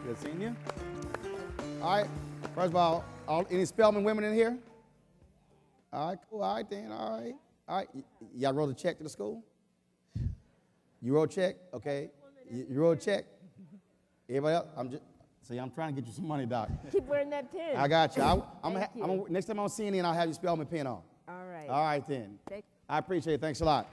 Good seeing you. All right. First of all, any Spelman women in here? All right, cool. All right, then. All right. All right. Y'all wrote a check to the school? You wrote a check? Okay. You wrote a check? Everybody else? I'm trying to get you some money, Doc. Keep wearing that pin. I got you. Next time I'm seeing you, I'll have you Spelman pin on. All right. All right, then. I appreciate it. Thanks a lot.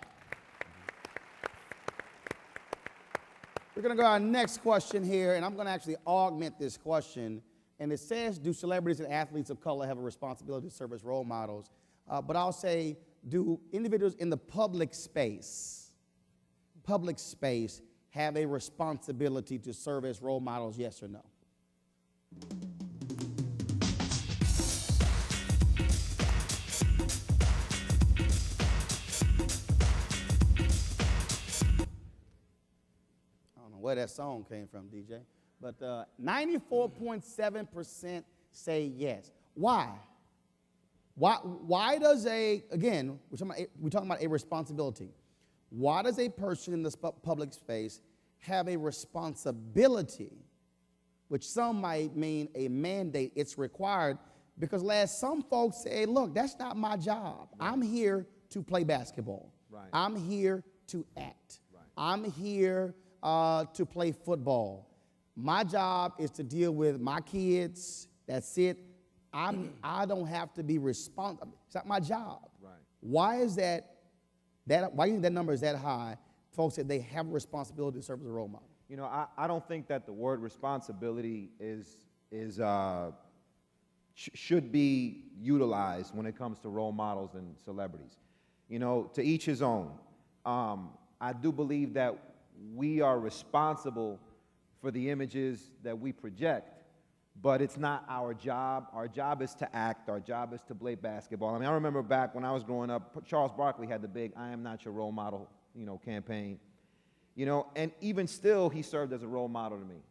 We're going to go to our next question here, and I'm going to actually augment this question. And it says, do celebrities and athletes of color have a responsibility to serve as role models? But I'll say, do individuals in the public space have a responsibility to serve as role models, yes or no? Where that song came from, DJ. But 94.7% say yes. Why? Why does again, we're talking about a responsibility. Why does a person in this public space have a responsibility, which some might mean a mandate, it's required, because some folks say, look, that's not my job. Right. I'm here to play basketball. Right. I'm here to act. Right. I'm here to play football. My job is to deal with my kids. That's it. I don't have to be responsible. It's not my job. Right. Why is that? Why do you think that number is that high? Folks that they have a responsibility to serve as a role model. You know, I don't think that the word responsibility should be utilized when it comes to role models and celebrities. You know, to each his own. I do believe that we are responsible for the images that we project, but it's not our job. Our job is to act. Our job is to play basketball. I mean, I remember back when I was growing up, Charles Barkley had the big "I am not your role model," campaign. And even still, he served as a role model to me,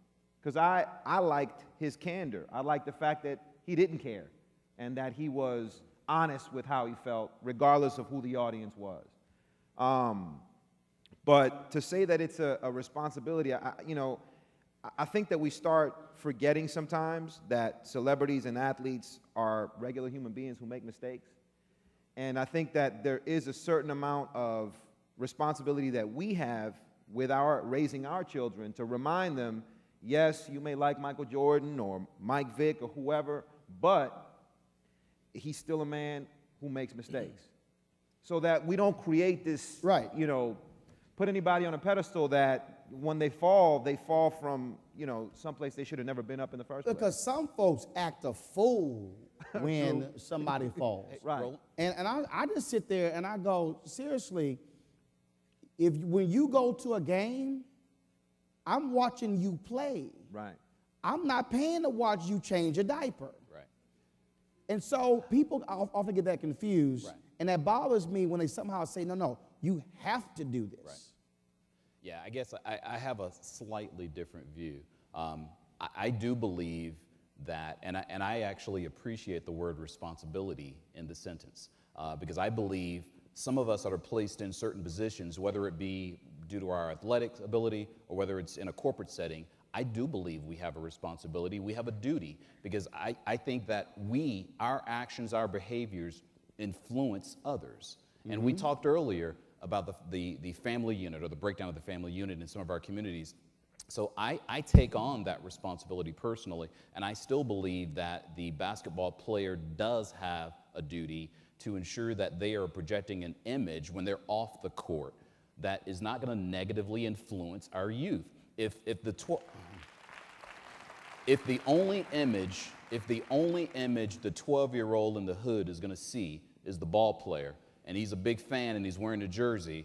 because I liked his candor. I liked the fact that he didn't care, and that he was honest with how he felt, regardless of who the audience was. But to say that it's a responsibility, I think that we start forgetting sometimes that celebrities and athletes are regular human beings who make mistakes. And I think that there is a certain amount of responsibility that we have with raising our children to remind them, yes, you may like Michael Jordan or Mike Vick or whoever, but he's still a man who makes mistakes. So that we don't create this, put anybody on a pedestal that when they fall from, someplace they should have never been up in the first place. Because some folks act a fool when somebody falls. Right. And I just sit there and I go, seriously, when you go to a game, I'm watching you play. Right. I'm not paying to watch you change a diaper. Right. And so people often get that confused. Right. And that bothers me when they somehow say, no, you have to do this. Right. Yeah, I guess I have a slightly different view. I do believe that, and I actually appreciate the word responsibility in the sentence, because I believe some of us that are placed in certain positions, whether it be due to our athletic ability or whether it's in a corporate setting, I do believe we have a responsibility, we have a duty, because I think that our actions, our behaviors influence others. Mm-hmm. And we talked earlier about the family unit, or the breakdown of the family unit in some of our communities. So I take on that responsibility personally, and I still believe that the basketball player does have a duty to ensure that they are projecting an image when they're off the court that is not going to negatively influence our youth. If the only image the 12-year-old in the hood is going to see is the ball player, and he's a big fan and he's wearing a jersey,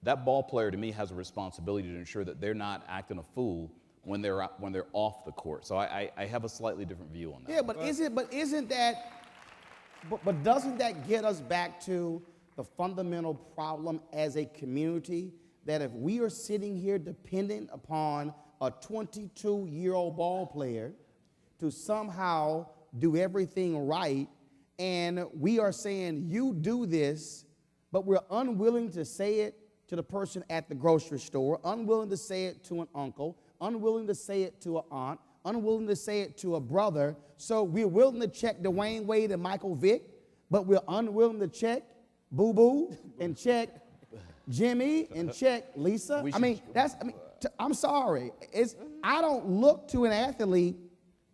that ball player to me has a responsibility to ensure that they're not acting a fool when they're off the court. So I have a slightly different view on that. Yeah, but doesn't that get us back to the fundamental problem as a community, that if we are sitting here dependent upon a 22-year-old ball player to somehow do everything right, and we are saying, you do this, but we're unwilling to say it to the person at the grocery store, unwilling to say it to an uncle, unwilling to say it to an aunt, unwilling to say it to a brother. So we're willing to check Dwayne Wade and Michael Vick, but we're unwilling to check Boo Boo and check Jimmy and check Lisa. I'm sorry. I don't look to an athlete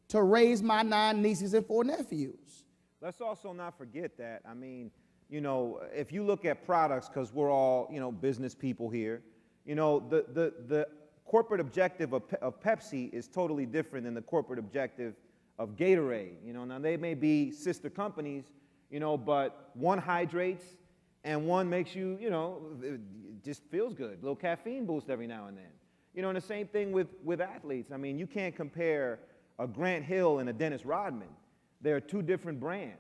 to raise my 9 nieces and 4 nephews. Let's also not forget that, if you look at products, because we're all, business people here, the corporate objective of Pepsi is totally different than the corporate objective of Gatorade. Now they may be sister companies, but one hydrates and one makes you, it just feels good. A little caffeine boost every now and then. And the same thing with athletes. You can't compare a Grant Hill and a Dennis Rodman. They're 2 different brands.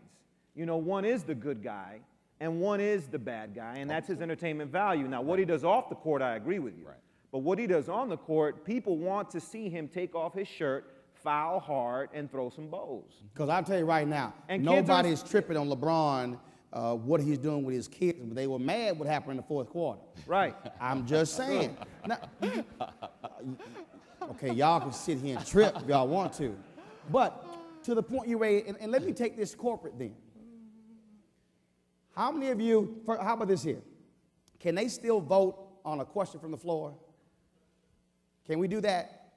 One is the good guy and one is the bad guy, and that's his entertainment value. Now, what he does off the court, I agree with you. Right. But what he does on the court, people want to see him take off his shirt, foul hard, and throw some bows. Because I'll tell you right now, and nobody's tripping on LeBron, what he's doing with his kids. They were mad what happened in the 4th quarter. Right. I'm just saying. Now, okay, y'all can sit here and trip if y'all want to. But to the point you raised, and let me take this corporate then. How many of you, how about this here? Can they still vote on a question from the floor? Can we do that?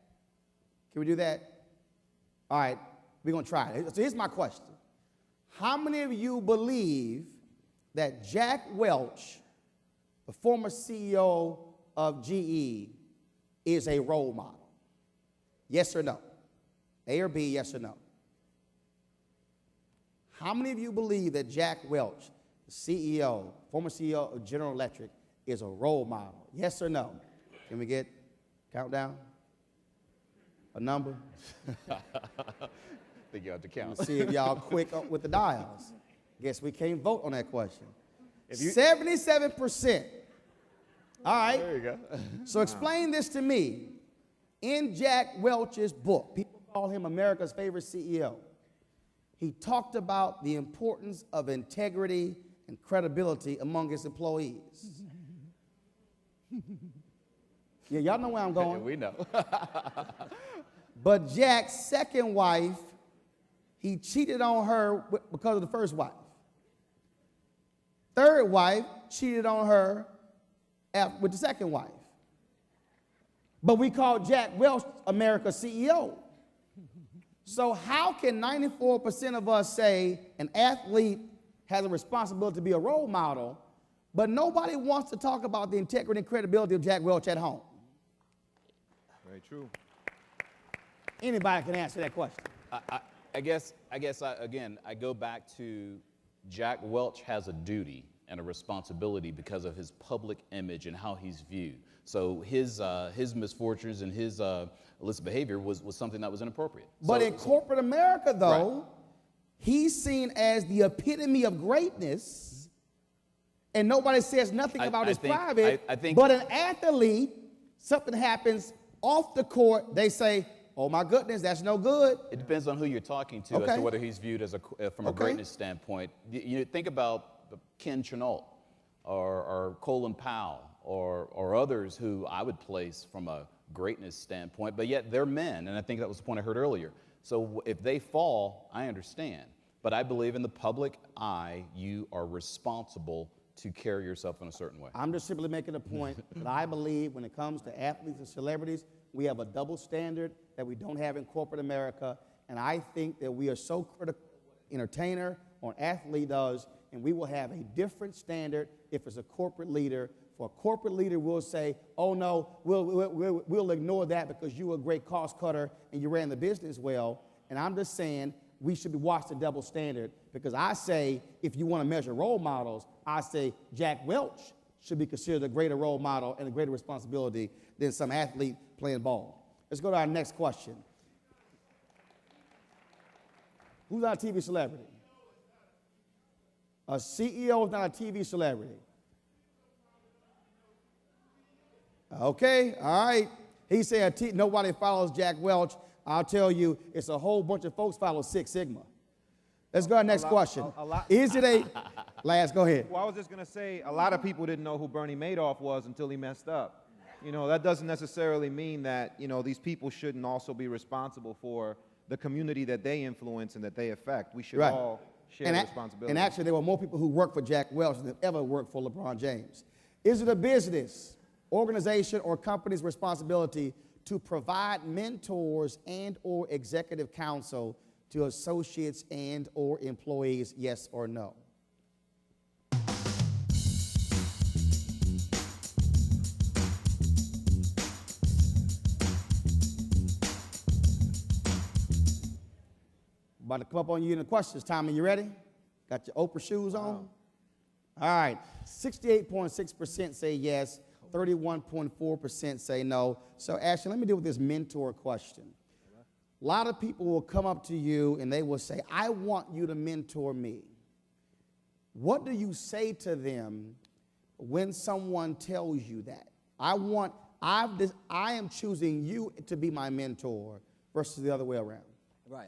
Can we do that? All right, we're going to try it. So here's my question. How many of you believe that Jack Welch, the former CEO of GE, is a role model? Yes or no? A or B, yes or no? How many of you believe that Jack Welch, the CEO, former CEO of General Electric, is a role model? Yes or no? Can we get countdown? A number? I think you have to count. Let's see if y'all quick up with the dials. Guess we can't vote on that question. 77%. All right. There you go. So explain this to me. In Jack Welch's book, people call him America's favorite CEO. He talked about the importance of integrity and credibility among his employees. Yeah, y'all know where I'm going. We know. But Jack's second wife, he cheated on her because of the first wife. Third wife cheated on her with the second wife. But we call Jack Welch America's CEO. So how can 94% of us say an athlete has a responsibility to be a role model, but nobody wants to talk about the integrity and credibility of Jack Welch at home? Very true. Anybody can answer that question. I guess again, I go back to Jack Welch has a duty and a responsibility because of his public image and how he's viewed. So his misfortunes and his illicit behavior was something that was inappropriate. But in corporate America, though, right, he's seen as the epitome of greatness, and nobody says nothing about his private. But an athlete, something happens off the court, they say, oh my goodness, that's no good. It depends on who you're talking to as to whether he's viewed as from a greatness standpoint. You think about Ken Chenault or Colin Powell or others who I would place from a greatness standpoint, but yet they're men, and I think that was the point I heard earlier. So if they fall, I understand. But I believe in the public eye, you are responsible to carry yourself in a certain way. I'm just simply making a point that I believe when it comes to athletes and celebrities, we have a double standard that we don't have in corporate America, and I think that we are so critical of what an entertainer or an athlete does, and we will have a different standard if it's a corporate leader. For a corporate leader, we'll say, oh no, we'll ignore that because you were a great cost cutter and you ran the business well. And I'm just saying we should be watched the double standard, because I say if you want to measure role models, I say Jack Welch should be considered a greater role model and a greater responsibility than some athlete playing ball. Let's go to our next question. Who's our TV celebrity? A CEO is not a TV celebrity. Okay, all right. He said nobody follows Jack Welch. I'll tell you, it's a whole bunch of folks follow Six Sigma. Let's go to our next question. Is it a, Lance, go ahead. Well, I was just going to say, a lot of people didn't know who Bernie Madoff was until he messed up. You know, that doesn't necessarily mean that, you know, these people shouldn't also be responsible for the community that they influence and that they affect. We should Right. all share the responsibility. And actually, there were more people who worked for Jack Welch than ever worked for LeBron James. Is it a business, organization, or company's responsibility to provide mentors and or executive counsel to associates and or employees, yes or no? About to come up on you in the questions. Tommy, you ready? Got your Oprah shoes on? All right. 68.6% say yes. 31.4% say no. So, Ashley, let me deal with this mentor question. A lot of people will come up to you and they will say, I want you to mentor me. What do you say to them when someone tells you that? I am choosing you to be my mentor versus the other way around. Right.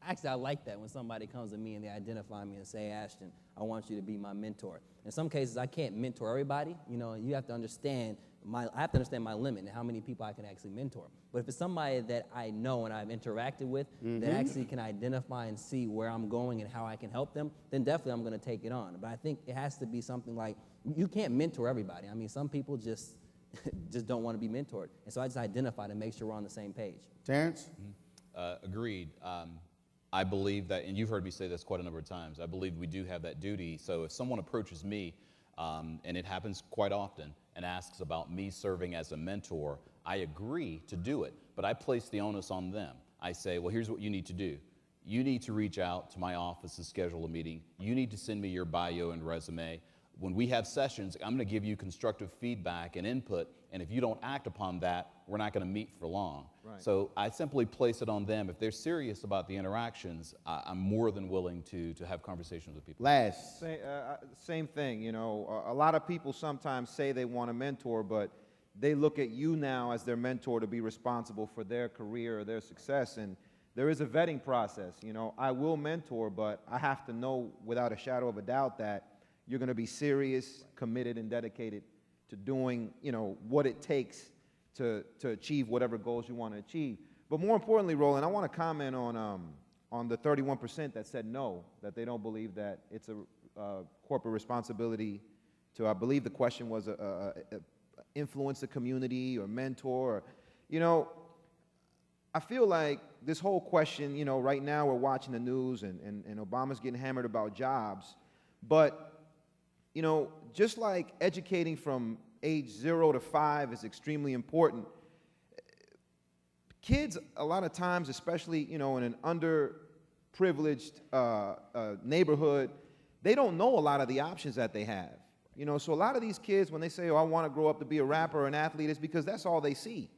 Actually, I like that when somebody comes to me and they identify me and say, Ashton, I want you to be my mentor. In some cases, I can't mentor everybody. You know, you have to understand I have to understand my limit and how many people I can actually mentor. But if it's somebody that I know and I've interacted with that actually can identify and see where I'm going and how I can help them, then definitely I'm going to take it on. But I think it has to be something like, you can't mentor everybody. I mean, some people just don't want to be mentored. And so I just identify to make sure we're on the same page. Terrence? Agreed. I believe that, and you've heard me say this quite a number of times, I believe we do have that duty. So if someone approaches me, and it happens quite often, and asks about me serving as a mentor, I agree to do it, but I place the onus on them. I say, well, here's what you need to do. You need to reach out to my office and schedule a meeting. You need to send me your bio and resume. When we have sessions, I'm going to give you constructive feedback and input, and if you don't act upon that, we're not going to meet for long. Right. So I simply place it on them. If they're serious about the interactions, I'm more than willing to have conversations with people. Last. Same thing, you know. A lot of people sometimes say they want a mentor, but they look at you now as their mentor to be responsible for their career or their success, and there is a vetting process. You know, I will mentor, but I have to know without a shadow of a doubt that you're going to be serious, committed, and dedicated to doing, you know, what it takes to achieve whatever goals you want to achieve. But more importantly, Roland, I want to comment on the 31% that said no, that they don't believe that it's a corporate responsibility to, I believe the question was, influence the community or mentor. Or, you know, I feel like this whole question, you know, right now we're watching the news and Obama's getting hammered about jobs, but you know, just like educating from age 0 to 5 is extremely important, kids a lot of times, especially, you know, in an underprivileged neighborhood, they don't know a lot of the options that they have. You know, so a lot of these kids, when they say, oh, I want to grow up to be a rapper or an athlete, it's because that's all they see.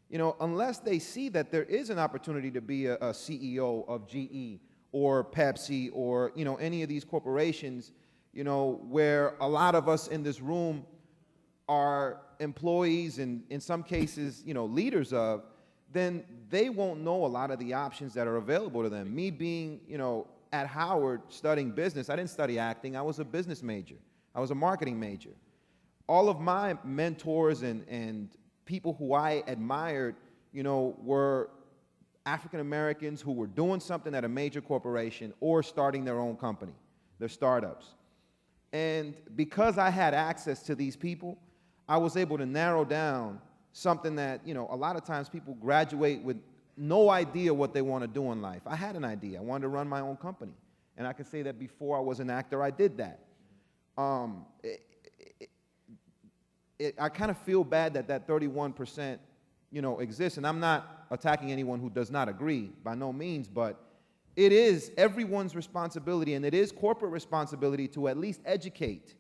You know, unless they see that there is an opportunity to be a CEO of GE or Pepsi or, you know, any of these corporations, you know, where a lot of us in this room are employees and in some cases, you know, leaders of, then they won't know a lot of the options that are available to them. Me being, you know, at Howard studying business, I didn't study acting, I was a business major. I was a marketing major. All of my mentors and people who I admired, you know, were African Americans who were doing something at a major corporation or starting their own company, their startups. And because I had access to these people, I was able to narrow down something that, you know, a lot of times people graduate with no idea what they want to do in life. I had an idea. I wanted to run my own company. And I can say that before I was an actor, I did that. I kind of feel bad that that 31%, you know, exists. And I'm not attacking anyone who does not agree, by no means, but it is everyone's responsibility, and it is corporate responsibility to at least educate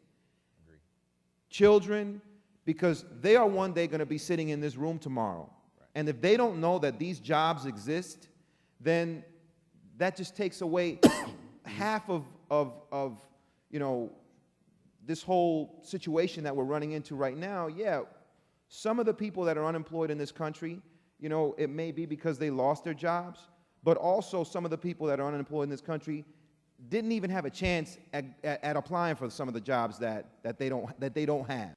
children, because they are one day going to be sitting in this room tomorrow. Right. And if they don't know that these jobs exist, then that just takes away half of you know, this whole situation that we're running into right now. Yeah, some of the people that are unemployed in this country, you know, it may be because they lost their jobs, but also some of the people that are unemployed in this country didn't even have a chance at applying for some of the jobs that they don't have.